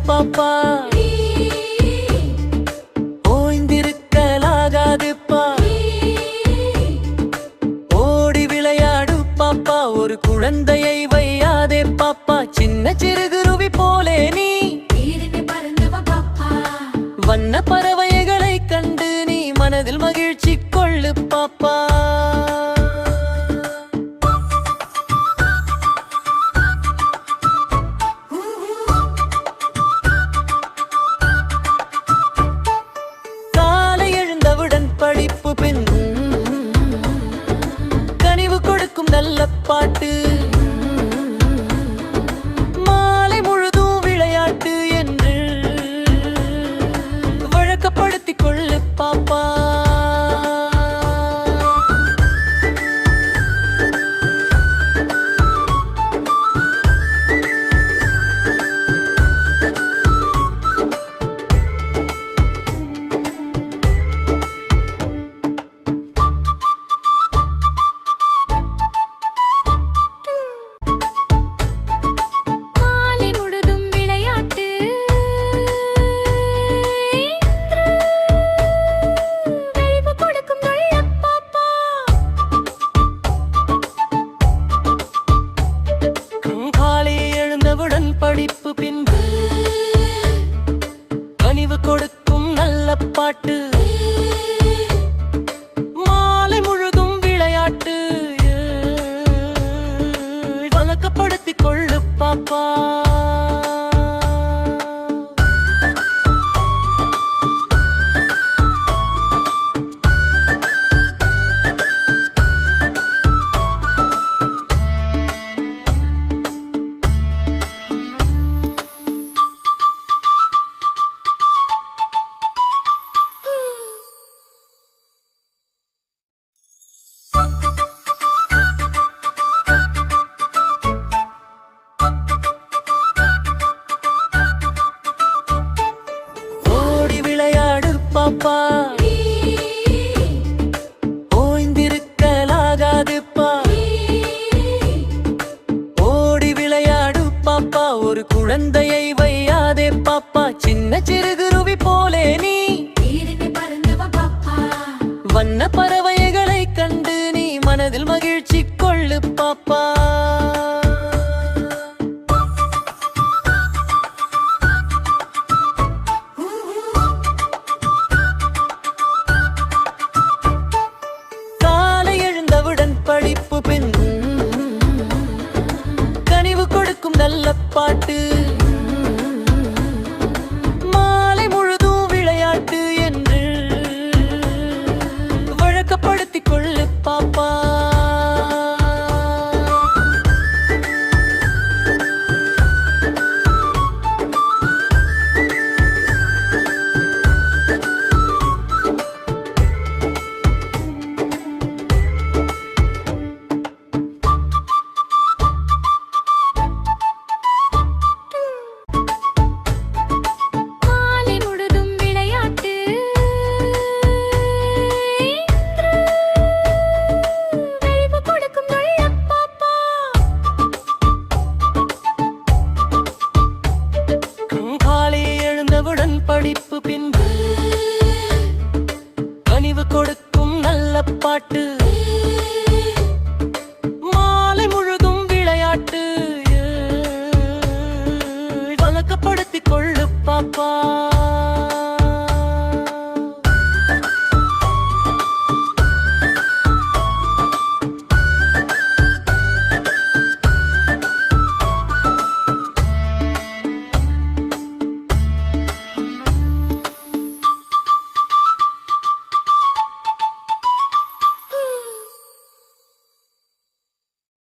பாப்பா, ஓய்ந்திருக்கலாகாது பா. ஓடி விளையாடு பாப்பா, ஒரு குழந்தையை வையாதே பாப்பா. சின்ன சிறுகுருவி போலே நீ வண்ண பறவைகளை கண்டு நீ மனதில் மகிழ்ச்சி கொள்ளு பாப்பா. காலை எழுந்தவுடன் படிப்பு பின் கனிவு கொடுக்கும் நல்ல பாட்டு. மாலை முழுதும் விளையாட்டு என்று வழக்கப்படுத்திக் கொள்ளு பாப்பா. படிப்பு பின்பு கனிவு கொடுக்கும் நல்ல பாட்டு. மாலை முழுதும் விளையாட்டு வழக்கப்படுத்திக் கொள்ளு பாப்பா. பாப்பா, ஓய்ந்திருக்கலாகாது பா. ஓடி விளையாடு பாப்பா, ஒரு குழந்தையை வையாதே பாப்பா. சின்ன சிறுகுருவி போலே நீ வண்ண பறவைகளை கண்டு நீ மனதில் மகிழ்ச்சி கொள்ளு பாப்பா.